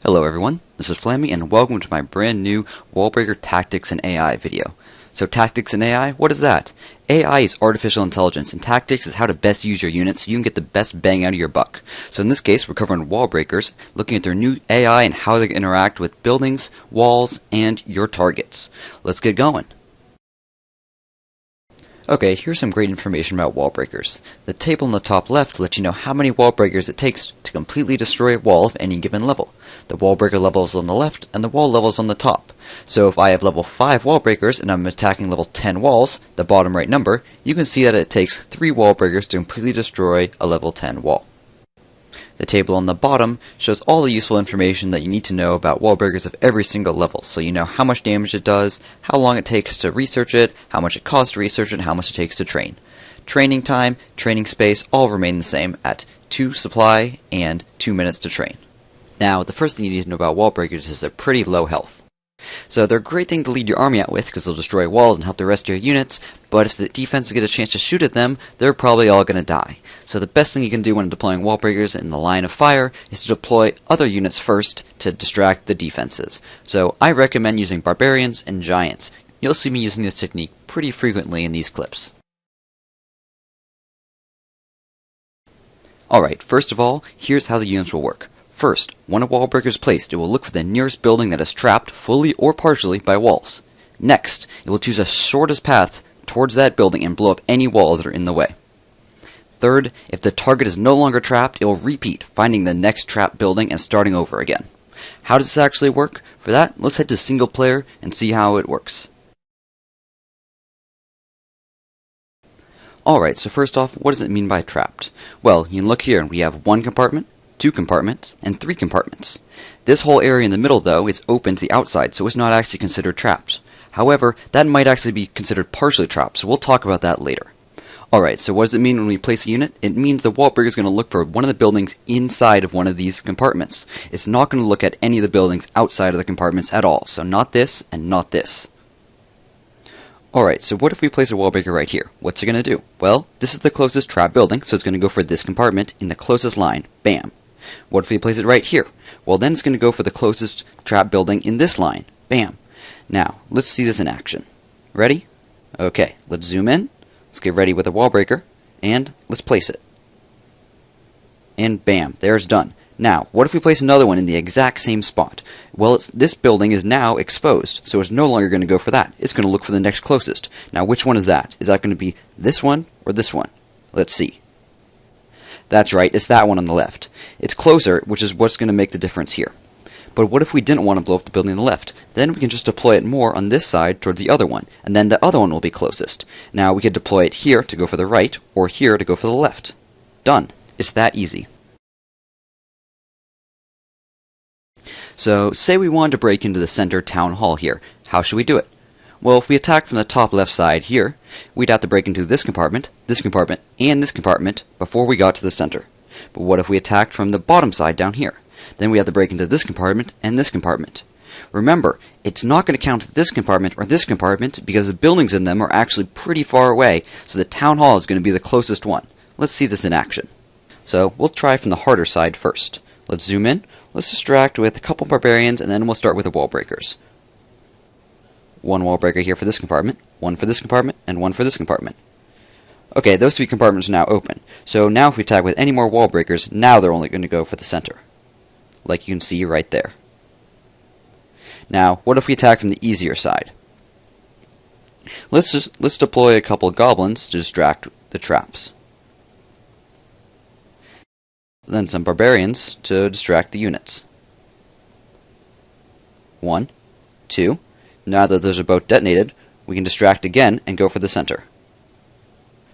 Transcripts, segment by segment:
Hello everyone, this is Flammy and welcome to my brand new Wallbreaker Tactics and AI video. So Tactics and AI, what is that? AI is artificial intelligence and tactics is how to best use your units so you can get the best bang out of your buck. So in this case we're covering Wallbreakers, looking at their new AI and how they interact with buildings, walls, and your targets. Let's get going. Okay, here's some great information about Wallbreakers. The table in the top left lets you know how many Wallbreakers it takes to completely destroy a wall of any given level. The Wallbreaker level is on the left, and the wall level is on the top. So if I have level 5 Wallbreakers and I'm attacking level 10 walls, the bottom right number, you can see that it takes 3 Wallbreakers to completely destroy a level 10 wall. The table on the bottom shows all the useful information that you need to know about Wallbreakers of every single level, so you know how much damage it does, how long it takes to research it, how much it costs to research it, and how much it takes to train. Training time, training space, all remain the same at 2 supply and 2 minutes to train. Now, the first thing you need to know about Wallbreakers is they're pretty low health. So they're a great thing to lead your army out with because they'll destroy walls and help the rest of your units, but if the defenses get a chance to shoot at them, they're probably all going to die. So the best thing you can do when deploying Wallbreakers in the line of fire is to deploy other units first to distract the defenses. So I recommend using Barbarians and Giants. You'll see me using this technique pretty frequently in these clips. Alright, first of all, here's how the units will work. First, when a Wallbreaker is placed, it will look for the nearest building that is trapped, fully or partially, by walls. Next, it will choose the shortest path towards that building and blow up any walls that are in the way. Third, if the target is no longer trapped, it will repeat, finding the next trapped building and starting over again. How does this actually work? For that, let's head to single player and see how it works. Alright, so first off, what does it mean by trapped? Well, you can look here and we have 1 compartment, 2 compartments, and 3 compartments. This whole area in the middle, though, is open to the outside, so it's not actually considered trapped. However, that might actually be considered partially trapped, so we'll talk about that later. Alright, so what does it mean when we place a unit? It means the Wallbreaker is going to look for one of the buildings inside of one of these compartments. It's not going to look at any of the buildings outside of the compartments at all, so not this and not this. Alright, so what if we place a Wallbreaker right here? What's it going to do? Well, this is the closest trap building, so it's going to go for this compartment in the closest line. Bam! What if we place it right here? Well, then it's going to go for the closest trap building in this line. Bam! Now, let's see this in action. Ready? Okay, let's zoom in. Let's get ready with a Wallbreaker, and let's place it. And bam, there it's done. Now, what if we place another one in the exact same spot? Well, this building is now exposed, so it's no longer going to go for that. It's going to look for the next closest. Now, which one is that? Is that going to be this one or this one? Let's see. That's right, it's that one on the left. It's closer, which is what's going to make the difference here. But what if we didn't want to blow up the building on the left? Then we can just deploy it more on this side towards the other one, and then the other one will be closest. Now we could deploy it here to go for the right, or here to go for the left. Done. It's that easy. So, say we wanted to break into the center town hall here. How should we do it? Well, if we attack from the top left side here, we'd have to break into this compartment, and this compartment before we got to the center. But what if we attacked from the bottom side down here? Then we have to break into this compartment and this compartment. Remember, it's not going to count this compartment or this compartment because the buildings in them are actually pretty far away, so the town hall is going to be the closest one. Let's see this in action. So, we'll try from the harder side first. Let's zoom in, let's distract with a couple barbarians, and then we'll start with the Wallbreakers. 1 Wallbreaker here for this compartment, 1 for this compartment, and 1 for this compartment. Okay, those 3 compartments are now open. So now if we attack with any more Wallbreakers, now they're only going to go for the center. Like you can see right there. Now, what if we attack from the easier side? Let's deploy a couple goblins to distract the traps. Then some barbarians to distract the units. 1, 2. Now that those are both detonated, we can distract again and go for the center.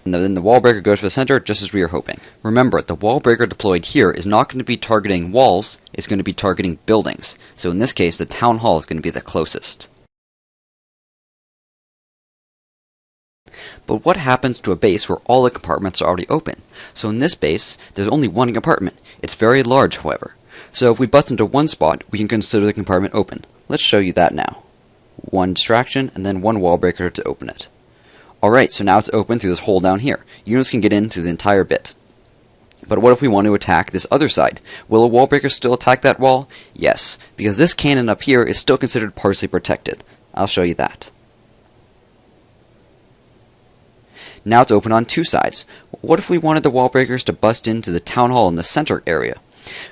And then the Wallbreaker goes for the center just as we were hoping. Remember, the Wallbreaker deployed here is not going to be targeting walls, it's going to be targeting buildings. So in this case, the town hall is going to be the closest. But what happens to a base where all the compartments are already open? So in this base, there's only 1 compartment. It's very large, however. So if we bust into one spot, we can consider the compartment open. Let's show you that now. 1 distraction, and then 1 Wallbreaker to open it. Alright, so now it's open through this hole down here. Units can get in through the entire bit. But what if we want to attack this other side? Will a wall breaker still attack that wall? Yes, because this cannon up here is still considered partially protected. I'll show you that. Now it's open on two sides. What if we wanted the wall breakers to bust into the town hall in the center area?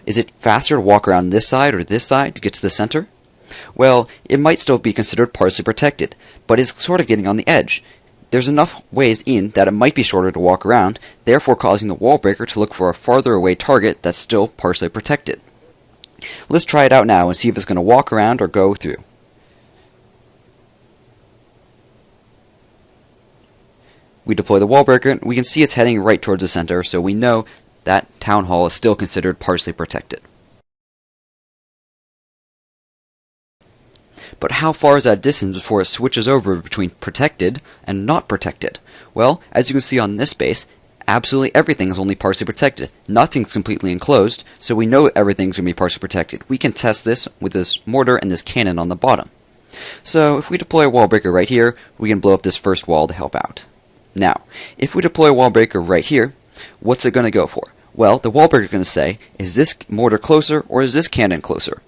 Is it faster to walk around this side or this side to get to the center? Well, it might still be considered partially protected, but is sort of getting on the edge. There's enough ways in that it might be shorter to walk around, therefore causing the wall breaker to look for a farther away target that's still partially protected. Let's try it out now and see if it's going to walk around or go through. We deploy the wall breaker, we can see it's heading right towards the center, so we know that town hall is still considered partially protected. But how far is that distance before it switches over between protected and not protected? Well, as you can see on this base, absolutely everything is only partially protected. Nothing's completely enclosed, so we know everything's going to be partially protected. We can test this with this mortar and this cannon on the bottom. So if we deploy a wall breaker right here, we can blow up this first wall to help out. Now, if we deploy a wall breaker right here, what's it going to go for? Well, the wall breaker is going to say, is this mortar closer or is this cannon closer?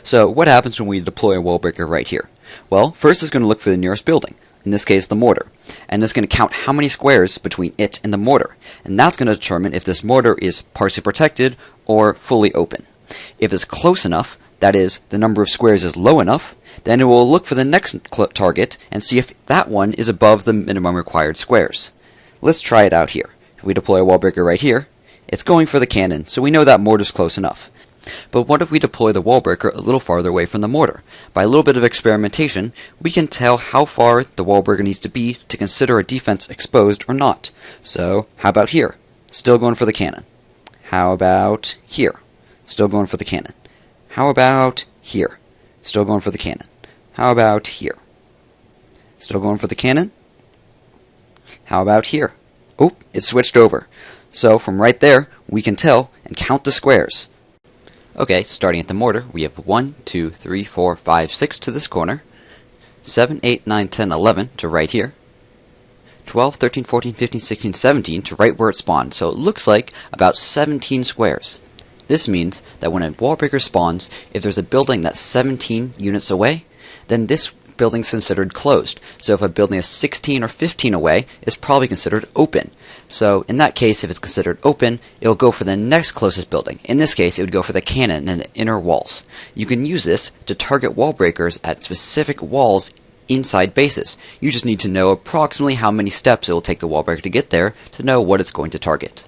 So what happens when we deploy a wall breaker right here? Well, first it's going to look for the nearest building, in this case the mortar, and it's going to count how many squares between it and the mortar, and that's going to determine if this mortar is partially protected or fully open. If it's close enough, that is, the number of squares is low enough, then it will look for the next target and see if that one is above the minimum required squares. Let's try it out here. If we deploy a wall breaker right here, it's going for the cannon, so we know that mortar's close enough. But what if we deploy the wall breaker a little farther away from the mortar? By a little bit of experimentation, we can tell how far the wall breaker needs to be to consider a defense exposed or not. So, how about here? Still going for the cannon. How about here? Still going for the cannon. How about here? Still going for the cannon. How about here? Still going for the cannon. How about here? Oh, it switched over. So, from right there, we can tell and count the squares. Okay, starting at the mortar, we have 1, 2, 3, 4, 5, 6 to this corner, 7, 8, 9, 10, 11 to right here, 12, 13, 14, 15, 16, 17 to right where it spawned, so it looks like about 17 squares. This means that when a wall breaker spawns, if there's a building that's 17 units away, then this building's considered closed. So if a building is 16 or 15 away, it's probably considered open. So in that case, if it's considered open, it will go for the next closest building. In this case, it would go for the cannon and the inner walls. You can use this to target wall breakers at specific walls inside bases. You just need to know approximately how many steps it will take the wall breaker to get there to know what it's going to target.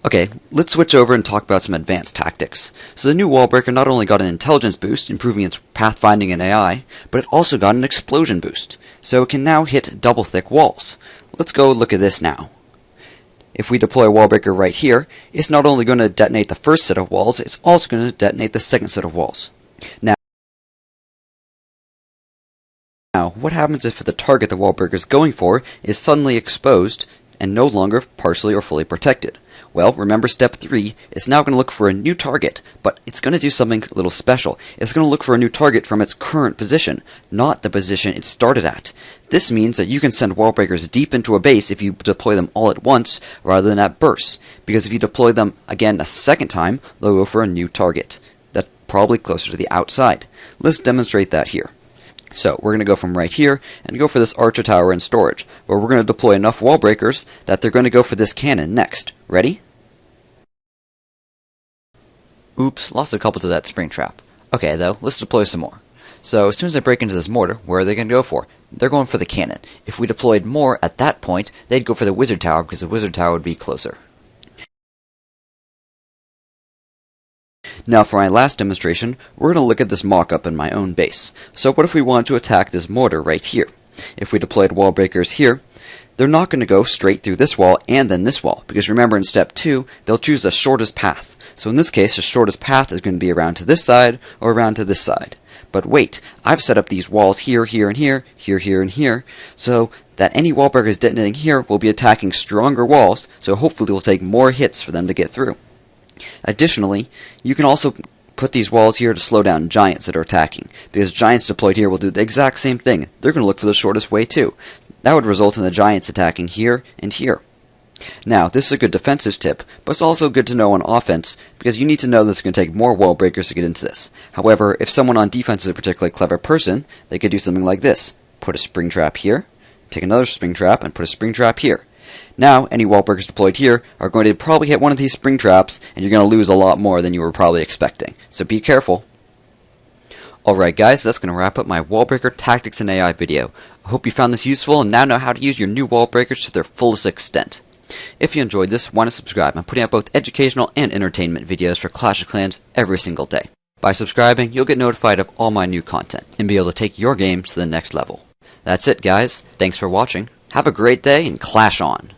Okay, let's switch over and talk about some advanced tactics. So the new wall breaker not only got an intelligence boost, improving its pathfinding and AI, but it also got an explosion boost, so it can now hit double thick walls. Let's go look at this now. If we deploy a wall breaker right here, it's not only going to detonate the first set of walls, it's also going to detonate the second set of walls. Now, what happens if the target the wall breaker is going for is suddenly exposed and no longer partially or fully protected? Well, remember step 3, it's now going to look for a new target, but it's going to do something a little special. It's going to look for a new target from its current position, not the position it started at. This means that you can send wall breakers deep into a base if you deploy them all at once rather than at bursts, because if you deploy them again a second time, they'll go for a new target. That's probably closer to the outside. Let's demonstrate that here. So we're going to go from right here and go for this archer tower and storage, where we're going to deploy enough wall breakers that they're going to go for this cannon next. Ready? Oops, lost a couple to that spring trap. Okay though, let's deploy some more. So as soon as I break into this mortar, where are they going to go for? They're going for the cannon. If we deployed more at that point, they'd go for the wizard tower because the wizard tower would be closer. Now for my last demonstration, we're going to look at this mock-up in my own base. So what if we wanted to attack this mortar right here? If we deployed wall breakers here, they're not going to go straight through this wall and then this wall, because remember in step 2, they'll choose the shortest path. So in this case, the shortest path is going to be around to this side or around to this side. But wait, I've set up these walls here, here, and here, here, here, and here, so that any wall breakers detonating here will be attacking stronger walls, so hopefully it will take more hits for them to get through. Additionally, you can also put these walls here to slow down giants that are attacking, because giants deployed here will do the exact same thing. They're going to look for the shortest way too. That would result in the giants attacking here and here. Now, this is a good defensive tip, but it's also good to know on offense, because you need to know that it's going to take more wall breakers to get into this. However, if someone on defense is a particularly clever person, they could do something like this. Put a spring trap here, take another spring trap, and put a spring trap here. Now, any wall breakers deployed here are going to probably hit one of these spring traps, and you're going to lose a lot more than you were probably expecting. So be careful. Alright guys, that's going to wrap up my wall breaker tactics and AI video. I hope you found this useful and now know how to use your new wall breakers to their fullest extent. If you enjoyed this, why not subscribe? I'm putting out both educational and entertainment videos for Clash of Clans every single day. By subscribing, you'll get notified of all my new content and be able to take your game to the next level. That's it guys, thanks for watching, have a great day and clash on!